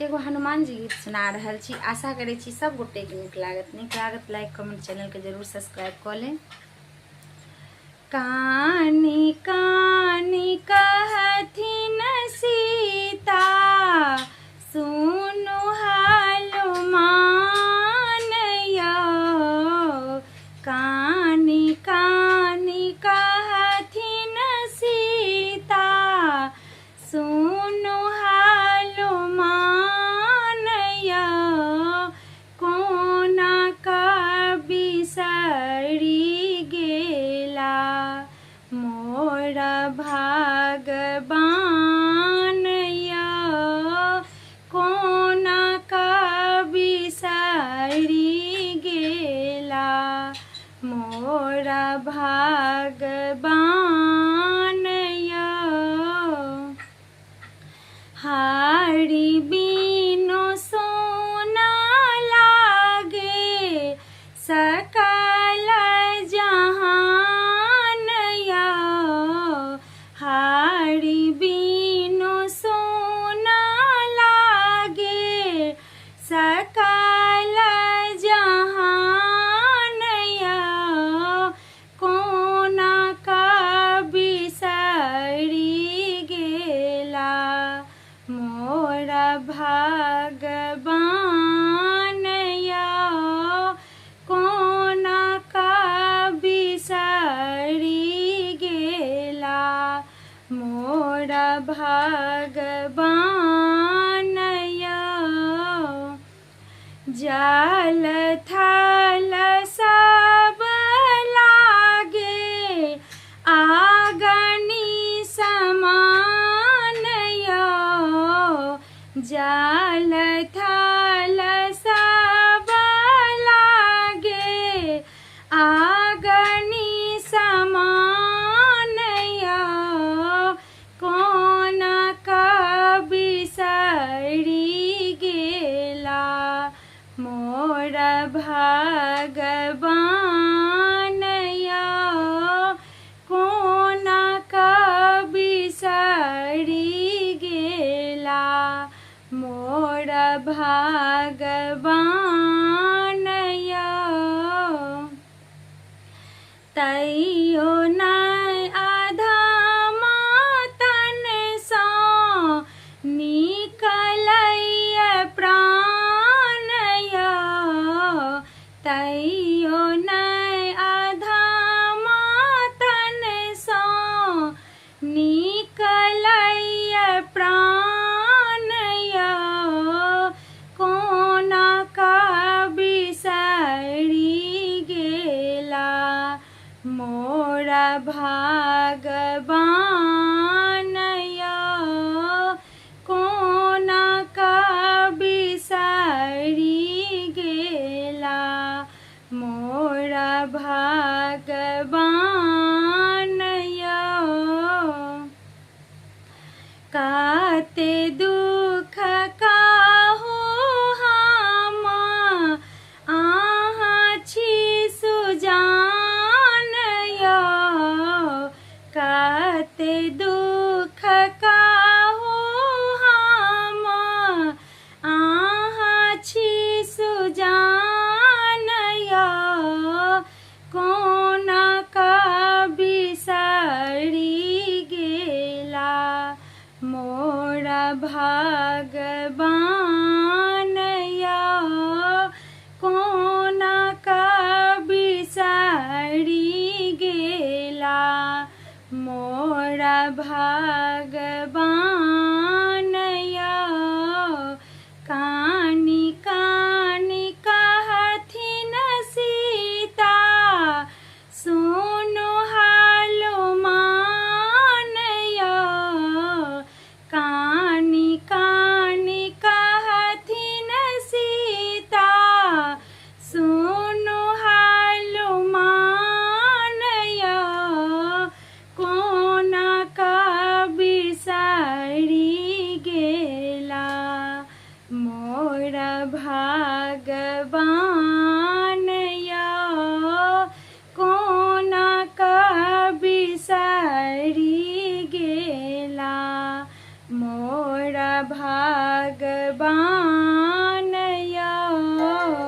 एगो हनुमान जी गीत सुना रहल छी। आशा करे छी सब गोटे के नीक लागत। लाइक कमेंट चैनल के जरूर सब्सक्राइब कर लें। कानी कानी कहथिन सीता सुनु हनुमान यौ। कानी कानी कहथिन सीता सुनु हनुमान यौ। कोना बिसरि गेला मोर भगवान यौ। कोना बिसरि गेला मोर भगवान यौ। हरि बिनु सोना लागे सकल जहान यौ। हरि बिनु सोना लागे सकल जहान यौ। कोना बिसरि गेला मोर भगवान यौ। कोना बिसरि गेला मोर भगवान यौ। जल थल सब लागे आगनि समान यौ। जल थल सब लागे आगनि समान यौ। कोना बिसरि गेला मोर भगवान यौ। कोना बिसरि गेला मोर भगवान यौ। तैयो नहि अधमा तन सँ निकलैए प्राण यौ। तैयो नहि अधमा तन सँ निकलैए प्राण यौ। कोना बिसरि गेला मोर भगवान यौ। कोना बिसरि गेला मोर भगवान यौ। कते दुख कहू हम अहाँ छी सुजान यौ। कते दुख कहू हम अहाँ छी सुजान यौ। कोना बिसरि गेला मोर भगवान यौ। कोना बिसरि गेला मोर भगवान यौ। कानी कानी कहथिन सीता सुनु हनुमान यौ। कानी कानी कहथिन सीता सुनु हनुमान यौ। कोना बिसरि गेला मोर भगवान यौ। कोना बिसरि गेला मोर भगवान। अगर बाँ